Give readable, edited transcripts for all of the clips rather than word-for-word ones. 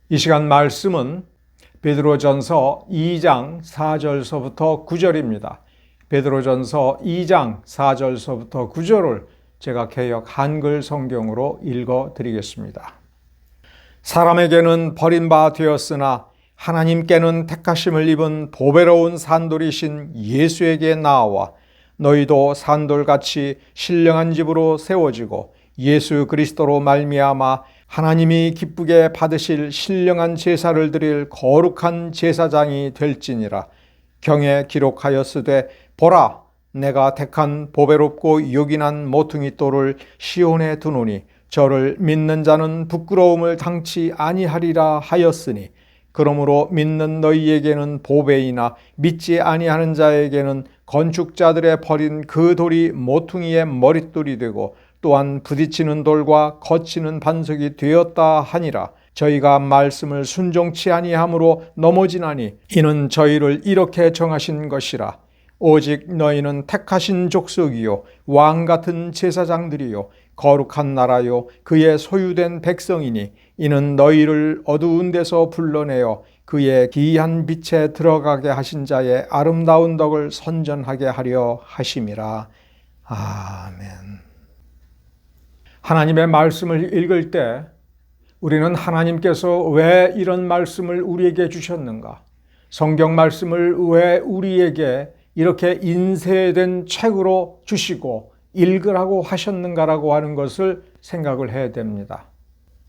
이 시간 말씀은 베드로전서 2장 4절서부터 9절입니다. 베드로전서 2장 4절서부터 9절을 제가 개역 한글 성경으로 읽어 드리겠습니다. 사람에게는 버림바 되었으나 하나님께는 택하심을 입은 보배로운 산돌이신 예수에게 나아와 너희도 산돌같이 신령한 집으로 세워지고 예수 그리스도로 말미암아 하나님이 기쁘게 받으실 신령한 제사를 드릴 거룩한 제사장이 될지니라. 경에 기록하였으되 보라, 내가 택한 보배롭고 요긴한 모퉁이 돌을 시온에 두노니 저를 믿는 자는 부끄러움을 당치 아니하리라 하였으니, 그러므로 믿는 너희에게는 보배이나 믿지 아니하는 자에게는 건축자들의 버린 그 돌이 모퉁이의 머릿돌이 되고 또한 부딪히는 돌과 거치는 반석이 되었다 하니라. 저희가 말씀을 순종치 아니함으로 넘어지나니 이는 저희를 이렇게 정하신 것이라. 오직 너희는 택하신 족속이요 왕 같은 제사장들이요 거룩한 나라요 그의 소유된 백성이니 이는 너희를 어두운 데서 불러내어 그의 기이한 빛에 들어가게 하신 자의 아름다운 덕을 선전하게 하려 하심이라. 아멘. 하나님의 말씀을 읽을 때 우리는 하나님께서 왜 이런 말씀을 우리에게 주셨는가? 성경 말씀을 왜 우리에게 이렇게 인쇄된 책으로 주시고 읽으라고 하셨는가라고 하는 것을 생각을 해야 됩니다.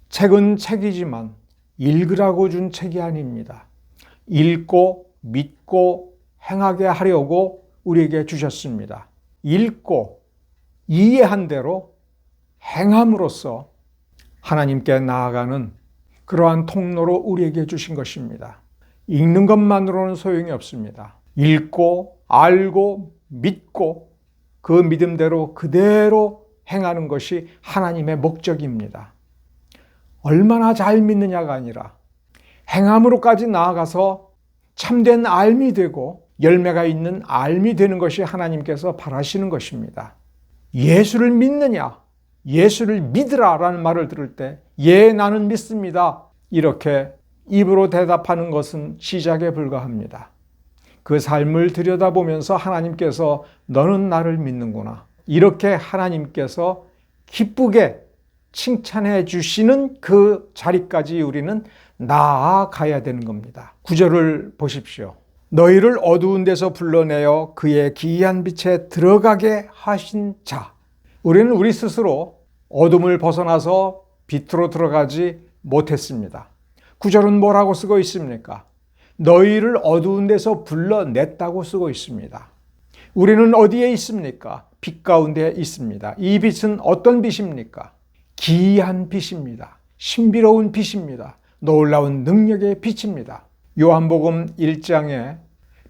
책은 책이지만 읽으라고 준 책이 아닙니다. 읽고 믿고 행하게 하려고 우리에게 주셨습니다. 읽고 이해한 대로 행함으로써 하나님께 나아가는 그러한 통로로 우리에게 주신 것입니다. 읽는 것만으로는 소용이 없습니다. 읽고 알고 믿고 그 믿음대로 그대로 행하는 것이 하나님의 목적입니다. 얼마나 잘 믿느냐가 아니라 행함으로까지 나아가서 참된 알미 되고 열매가 있는 알미 되는 것이 하나님께서 바라시는 것입니다. 예수를 믿느냐, 예수를 믿으라 라는 말을 들을 때 예, 나는 믿습니다, 이렇게 입으로 대답하는 것은 시작에 불과합니다. 그 삶을 들여다보면서 하나님께서 너는 나를 믿는구나, 이렇게 하나님께서 기쁘게 칭찬해 주시는 그 자리까지 우리는 나아가야 되는 겁니다. 9절을 보십시오. 너희를 어두운 데서 불러내어 그의 기이한 빛에 들어가게 하신 자. 우리는 우리 스스로 어둠을 벗어나서 빛으로 들어가지 못했습니다. 9절은 뭐라고 쓰고 있습니까? 너희를 어두운 데서 불러냈다고 쓰고 있습니다. 우리는 어디에 있습니까? 빛 가운데 있습니다. 이 빛은 어떤 빛입니까? 기이한 빛입니다. 신비로운 빛입니다. 놀라운 능력의 빛입니다. 요한복음 1장에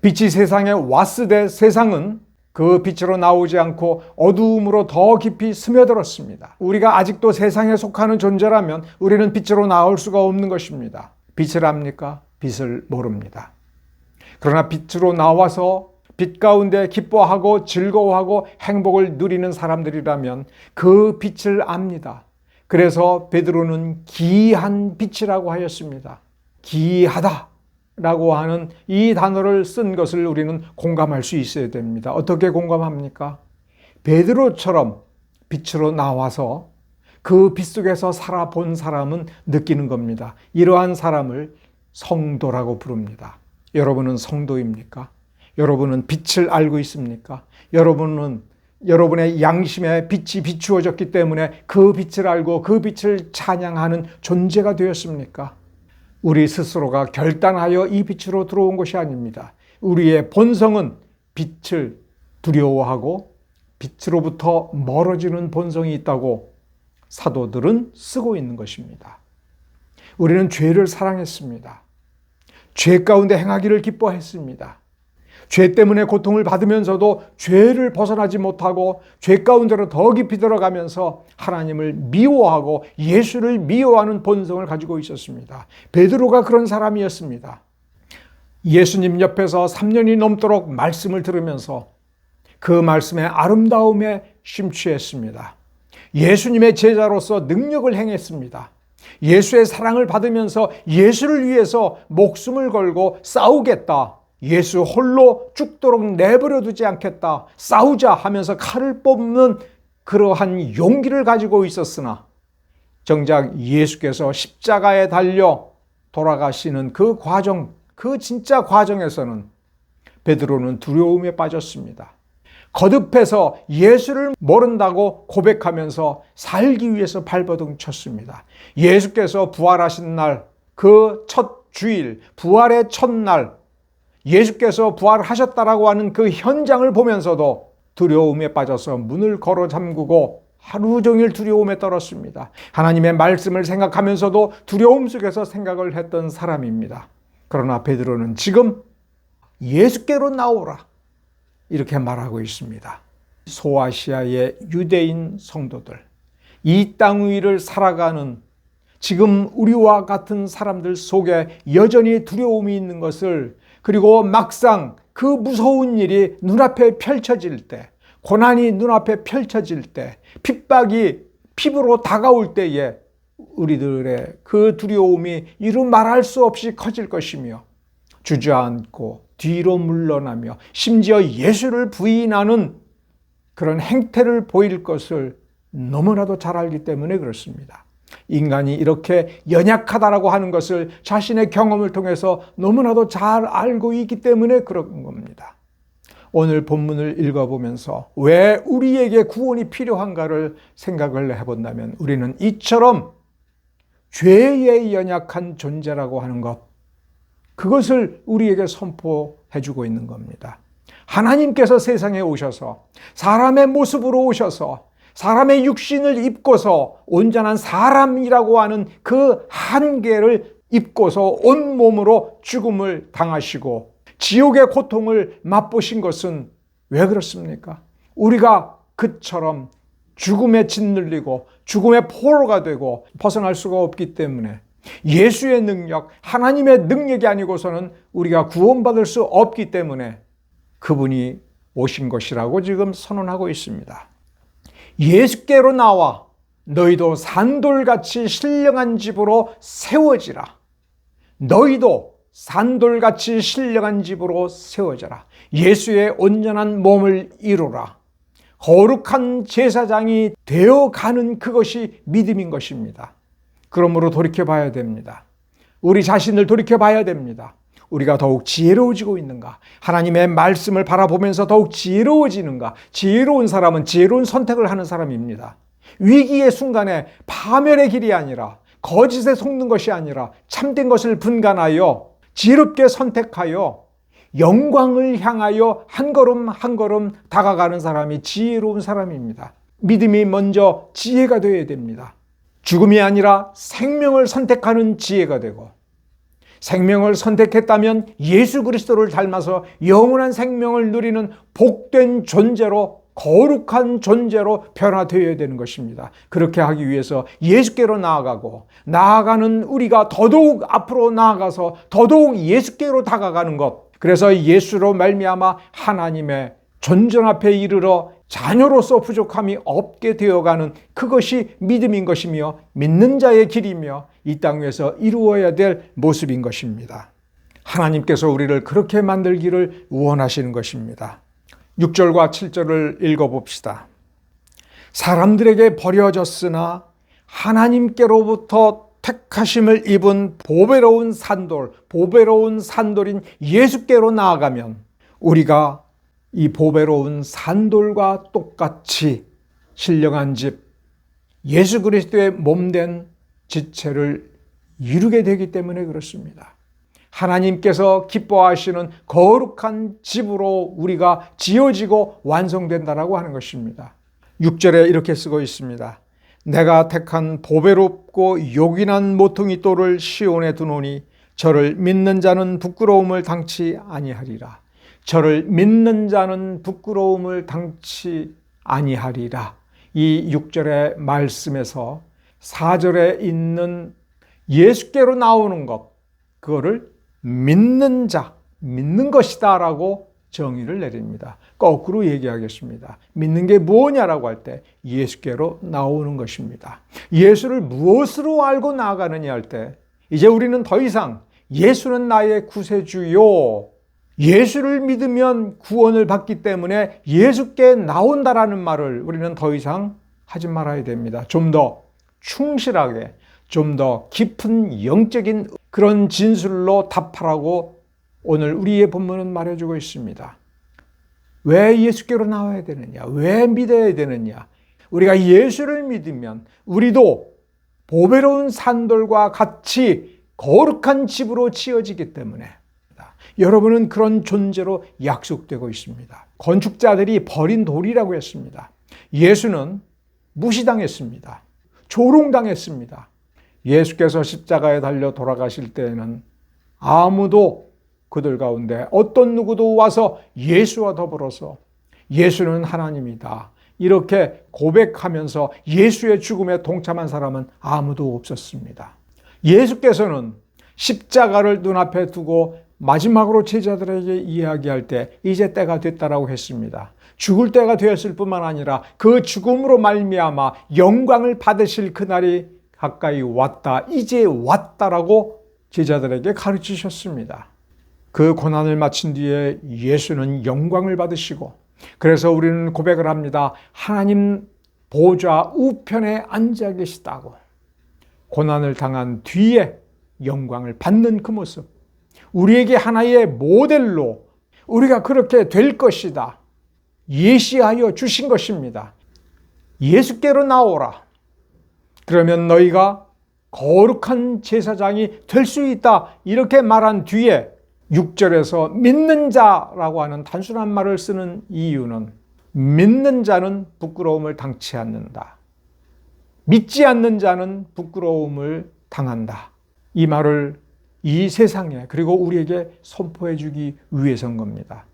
빛이 세상에 왔으되 세상은 그 빛으로 나오지 않고 어두움으로 더 깊이 스며들었습니다. 우리가 아직도 세상에 속하는 존재라면 우리는 빛으로 나올 수가 없는 것입니다. 빛을 압니까? 빛을 모릅니다. 그러나 빛으로 나와서 빛 가운데 기뻐하고 즐거워하고 행복을 누리는 사람들이라면 그 빛을 압니다. 그래서 베드로는 기이한 빛이라고 하였습니다. 기이하다 라고 하는 이 단어를 쓴 것을 우리는 공감할 수 있어야 됩니다. 어떻게 공감합니까? 베드로처럼 빛으로 나와서 그 빛 속에서 살아본 사람은 느끼는 겁니다. 이러한 사람을 성도라고 부릅니다. 여러분은 성도입니까? 여러분은 빛을 알고 있습니까? 여러분은 여러분의 양심에 빛이 비추어졌기 때문에 그 빛을 알고 그 빛을 찬양하는 존재가 되었습니까? 우리 스스로가 결단하여 이 빛으로 들어온 것이 아닙니다. 우리의 본성은 빛을 두려워하고 빛으로부터 멀어지는 본성이 있다고 사도들은 쓰고 있는 것입니다. 우리는 죄를 사랑했습니다. 죄 가운데 행하기를 기뻐했습니다. 죄 때문에 고통을 받으면서도 죄를 벗어나지 못하고 죄 가운데로 더 깊이 들어가면서 하나님을 미워하고 예수를 미워하는 본성을 가지고 있었습니다. 베드로가 그런 사람이었습니다. 예수님 옆에서 3년이 넘도록 말씀을 들으면서 그 말씀의 아름다움에 심취했습니다. 예수님의 제자로서 능력을 행했습니다. 예수의 사랑을 받으면서 예수를 위해서 목숨을 걸고 싸우겠다. 예수 홀로 죽도록 내버려 두지 않겠다. 싸우자 하면서 칼을 뽑는 그러한 용기를 가지고 있었으나 정작 예수께서 십자가에 달려 돌아가시는 그 과정, 그 진짜 과정에서는 베드로는 두려움에 빠졌습니다. 거듭해서 예수를 모른다고 고백하면서 살기 위해서 발버둥 쳤습니다. 예수께서 부활하신 날, 그 첫 주일, 부활의 첫날, 예수께서 부활하셨다라고 하는 그 현장을 보면서도 두려움에 빠져서 문을 걸어 잠그고 하루 종일 두려움에 떨었습니다. 하나님의 말씀을 생각하면서도 두려움 속에서 생각을 했던 사람입니다. 그러나 베드로는 지금 예수께로 나오라 이렇게 말하고 있습니다. 소아시아의 유대인 성도들, 이 땅 위를 살아가는 지금 우리와 같은 사람들 속에 여전히 두려움이 있는 것을, 그리고 막상 그 무서운 일이 눈앞에 펼쳐질 때, 고난이 눈앞에 펼쳐질 때, 핍박이 피부로 다가올 때에 우리들의 그 두려움이 이루 말할 수 없이 커질 것이며, 주저앉고 뒤로 물러나며 심지어 예수를 부인하는 그런 행태를 보일 것을 너무나도 잘 알기 때문에 그렇습니다. 인간이 이렇게 연약하다라고 하는 것을 자신의 경험을 통해서 너무나도 잘 알고 있기 때문에 그런 겁니다. 오늘 본문을 읽어보면서 왜 우리에게 구원이 필요한가를 생각을 해본다면 우리는 이처럼 죄의 연약한 존재라고 하는 것, 그것을 우리에게 선포해주고 있는 겁니다. 하나님께서 세상에 오셔서 사람의 모습으로 오셔서 사람의 육신을 입고서 온전한 사람이라고 하는 그 한계를 입고서 온몸으로 죽음을 당하시고 지옥의 고통을 맛보신 것은 왜 그렇습니까? 우리가 그처럼 죽음에 짓눌리고 죽음의 포로가 되고 벗어날 수가 없기 때문에 예수의 능력, 하나님의 능력이 아니고서는 우리가 구원받을 수 없기 때문에 그분이 오신 것이라고 지금 선언하고 있습니다. 예수께로 나와 너희도 산돌같이 신령한 집으로 세워지라. 너희도 산돌같이 신령한 집으로 세워져라. 예수의 온전한 몸을 이루라. 거룩한 제사장이 되어가는 그것이 믿음인 것입니다. 그러므로 돌이켜봐야 됩니다. 우리 자신을 돌이켜봐야 됩니다. 우리가 더욱 지혜로워지고 있는가? 하나님의 말씀을 바라보면서 더욱 지혜로워지는가? 지혜로운 사람은 지혜로운 선택을 하는 사람입니다. 위기의 순간에 파멸의 길이 아니라, 거짓에 속는 것이 아니라 참된 것을 분간하여 지혜롭게 선택하여 영광을 향하여 한 걸음 한 걸음 다가가는 사람이 지혜로운 사람입니다. 믿음이 먼저 지혜가 되어야 됩니다. 죽음이 아니라 생명을 선택하는 지혜가 되고, 생명을 선택했다면 예수 그리스도를 닮아서 영원한 생명을 누리는 복된 존재로, 거룩한 존재로 변화되어야 되는 것입니다. 그렇게 하기 위해서 예수께로 나아가는 우리가 더더욱 앞으로 나아가서 더더욱 예수께로 다가가는 것, 그래서 예수로 말미암아 하나님의 존전 앞에 이르러 자녀로서 부족함이 없게 되어가는 그것이 믿음인 것이며 믿는 자의 길이며 이 땅 위에서 이루어야 될 모습인 것입니다. 하나님께서 우리를 그렇게 만들기를 원하시는 것입니다. 6절과 7절을 읽어봅시다. 사람들에게 버려졌으나 하나님께로부터 택하심을 입은 보배로운 산돌인 예수께로 나아가면 우리가 이 보배로운 산돌과 똑같이 신령한 집, 예수 그리스도의 몸된 지체를 이루게 되기 때문에 그렇습니다. 하나님께서 기뻐하시는 거룩한 집으로 우리가 지어지고 완성된다라고 하는 것입니다. 6절에 이렇게 쓰고 있습니다. 내가 택한 보배롭고 요긴한 모퉁이 돌을 시온에 두노니 저를 믿는 자는 부끄러움을 당치 아니하리라. 저를 믿는 자는 부끄러움을 당치 아니하리라. 이 6절의 말씀에서 4절에 있는 예수께로 나오는 것, 그거를 믿는 자, 믿는 것이다 라고 정의를 내립니다. 거꾸로 얘기하겠습니다. 믿는 게 뭐냐라고 할 때 예수께로 나오는 것입니다. 예수를 무엇으로 알고 나아가느냐 할 때 이제 우리는 더 이상 예수는 나의 구세주요, 예수를 믿으면 구원을 받기 때문에 예수께 나온다라는 말을 우리는 더 이상 하지 말아야 됩니다. 좀 더 충실하게, 좀 더 깊은 영적인 그런 진술로 답하라고 오늘 우리의 본문은 말해주고 있습니다. 왜 예수께로 나와야 되느냐? 왜 믿어야 되느냐? 우리가 예수를 믿으면 우리도 보배로운 산돌과 같이 거룩한 집으로 지어지기 때문에 여러분은 그런 존재로 약속되고 있습니다. 건축자들이 버린 돌이라고 했습니다. 예수는 무시당했습니다. 조롱당했습니다. 예수께서 십자가에 달려 돌아가실 때에는 아무도 그들 가운데 어떤 누구도 와서 예수와 더불어서 예수는 하나님이다 이렇게 고백하면서 예수의 죽음에 동참한 사람은 아무도 없었습니다. 예수께서는 십자가를 눈앞에 두고 마지막으로 제자들에게 이야기할 때 이제 때가 됐다라고 했습니다. 죽을 때가 되었을 뿐만 아니라 그 죽음으로 말미암아 영광을 받으실 그날이 가까이 왔다, 이제 왔다라고 제자들에게 가르치셨습니다. 그 고난을 마친 뒤에 예수는 영광을 받으시고, 그래서 우리는 고백을 합니다. 하나님 보좌 우편에 앉아 계시다고. 고난을 당한 뒤에 영광을 받는 그 모습, 우리에게 하나의 모델로 우리가 그렇게 될 것이다 예시하여 주신 것입니다. 예수께로 나오라. 그러면 너희가 거룩한 제사장이 될 수 있다 이렇게 말한 뒤에 6절에서 믿는 자라고 하는 단순한 말을 쓰는 이유는 믿는 자는 부끄러움을 당치 않는다. 믿지 않는 자는 부끄러움을 당한다. 이 말을 이 세상에 그리고 우리에게 선포해 주기 위해서인 겁니다.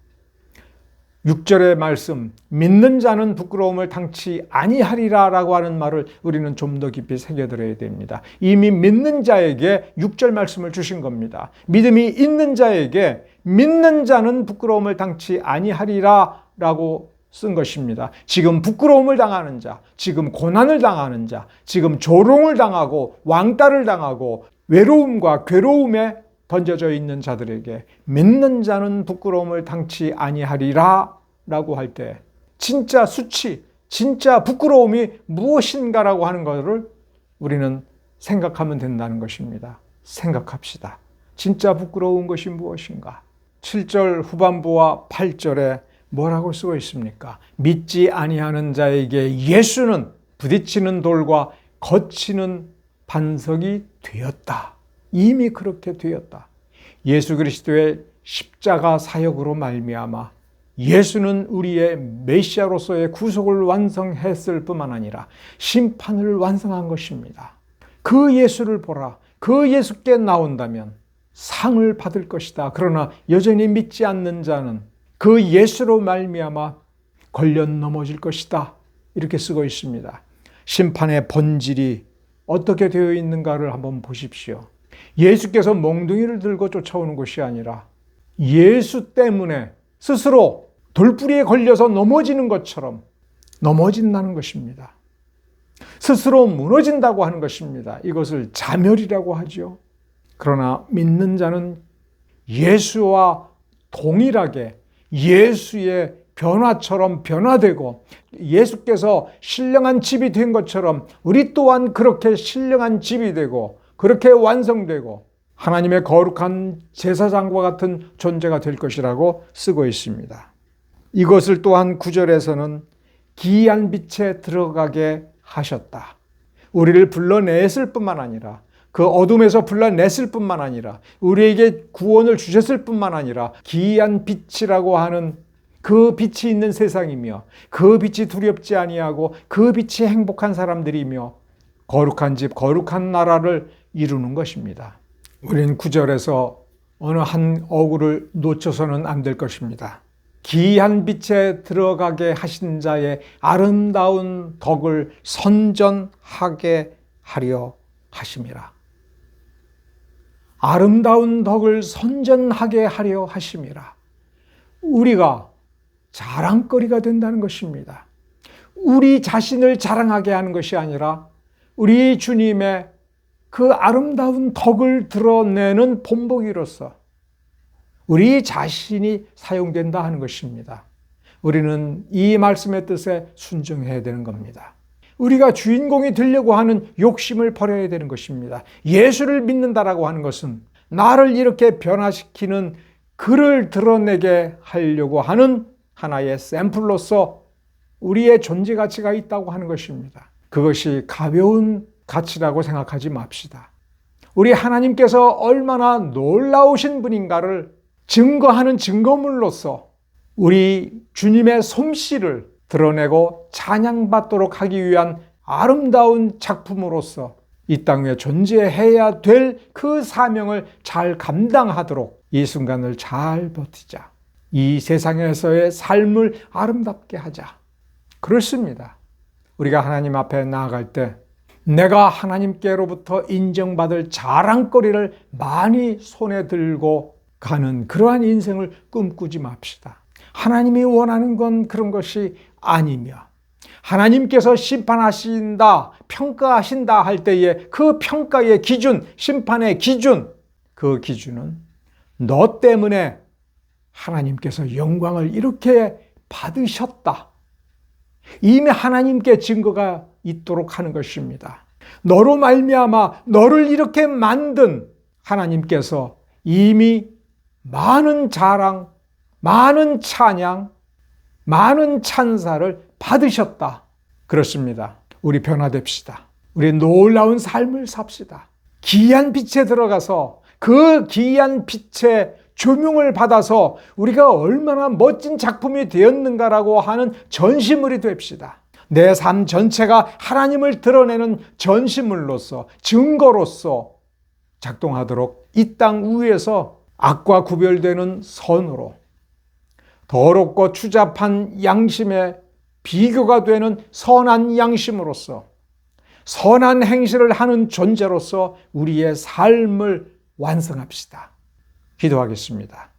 6절의 말씀, 믿는 자는 부끄러움을 당치 아니하리라 라고 하는 말을 우리는 좀 더 깊이 새겨들어야 됩니다. 이미 믿는 자에게 6절 말씀을 주신 겁니다. 믿음이 있는 자에게 믿는 자는 부끄러움을 당치 아니하리라 라고 쓴 것입니다. 지금 부끄러움을 당하는 자, 지금 고난을 당하는 자, 지금 조롱을 당하고 왕따를 당하고 외로움과 괴로움에 던져져 있는 자들에게 믿는 자는 부끄러움을 당치 아니하리라 라고 할 때 진짜 수치, 진짜 부끄러움이 무엇인가라고 하는 것을 우리는 생각하면 된다는 것입니다. 생각합시다. 진짜 부끄러운 것이 무엇인가? 7절 후반부와 8절에 뭐라고 쓰고 있습니까? 믿지 아니하는 자에게 예수는 부딪히는 돌과 거치는 반석이 되었다. 이미 그렇게 되었다. 예수 그리스도의 십자가 사역으로 말미암아 예수는 우리의 메시아로서의 구속을 완성했을 뿐만 아니라 심판을 완성한 것입니다. 그 예수를 보라. 그 예수께 나온다면 상을 받을 것이다. 그러나 여전히 믿지 않는 자는 그 예수로 말미암아 걸려 넘어질 것이다. 이렇게 쓰고 있습니다. 심판의 본질이 어떻게 되어 있는가를 한번 보십시오. 예수께서 몽둥이를 들고 쫓아오는 것이 아니라 예수 때문에 스스로 돌뿌리에 걸려서 넘어지는 것처럼 넘어진다는 것입니다. 스스로 무너진다고 하는 것입니다. 이것을 자멸이라고 하죠. 그러나 믿는 자는 예수와 동일하게 예수의 변화처럼 변화되고 예수께서 신령한 집이 된 것처럼 우리 또한 그렇게 신령한 집이 되고 그렇게 완성되고 하나님의 거룩한 제사장과 같은 존재가 될 것이라고 쓰고 있습니다. 이것을 또한 9절에서는 기이한 빛에 들어가게 하셨다. 우리를 불러냈을 뿐만 아니라 그 어둠에서 불러냈을 뿐만 아니라 우리에게 구원을 주셨을 뿐만 아니라 기이한 빛이라고 하는 그 빛이 있는 세상이며 그 빛이 두렵지 아니하고 그 빛이 행복한 사람들이며 거룩한 집, 거룩한 나라를 이루는 것입니다. 우리는 9절에서 어느 한 어구를 놓쳐서는 안 될 것입니다. 기이한 빛에 들어가게 하신 자의 아름다운 덕을 선전하게 하려 하심이라. 아름다운 덕을 선전하게 하려 하심이라. 우리가 자랑거리가 된다는 것입니다. 우리 자신을 자랑하게 하는 것이 아니라 우리 주님의 그 아름다운 덕을 드러내는 본보기로서 우리 자신이 사용된다 하는 것입니다. 우리는 이 말씀의 뜻에 순종해야 되는 겁니다. 우리가 주인공이 되려고 하는 욕심을 버려야 되는 것입니다. 예수를 믿는다라고 하는 것은 나를 이렇게 변화시키는 그를 드러내게 하려고 하는 하나의 샘플로서 우리의 존재 가치가 있다고 하는 것입니다. 그것이 가벼운 가치라고 생각하지 맙시다. 우리 하나님께서 얼마나 놀라우신 분인가를 증거하는 증거물로서 우리 주님의 솜씨를 드러내고 찬양받도록 하기 위한 아름다운 작품으로서 이 땅 위에 존재해야 될 그 사명을 잘 감당하도록 이 순간을 잘 버티자. 이 세상에서의 삶을 아름답게 하자. 그렇습니다. 우리가 하나님 앞에 나아갈 때 내가 하나님께로부터 인정받을 자랑거리를 많이 손에 들고 가는 그러한 인생을 꿈꾸지 맙시다. 하나님이 원하는 건 그런 것이 아니며 하나님께서 심판하신다, 평가하신다 할 때에 그 평가의 기준, 심판의 기준, 그 기준은 너 때문에 하나님께서 영광을 이렇게 받으셨다. 이미 하나님께 증거가 있도록 하는 것입니다. 너로 말미암아 너를 이렇게 만든 하나님께서 이미 많은 자랑, 많은 찬양, 많은 찬사를 받으셨다. 그렇습니다. 우리 변화됩시다. 우리 놀라운 삶을 삽시다. 기이한 빛에 들어가서 그 기이한 빛의 조명을 받아서 우리가 얼마나 멋진 작품이 되었는가라고 하는 전시물이 됩시다. 내 삶 전체가 하나님을 드러내는 전시물로서 증거로서 작동하도록 이 땅 위에서 악과 구별되는 선으로 더럽고 추잡한 양심의 비교가 되는 선한 양심으로서 선한 행실을 하는 존재로서 우리의 삶을 완성합시다. 기도하겠습니다.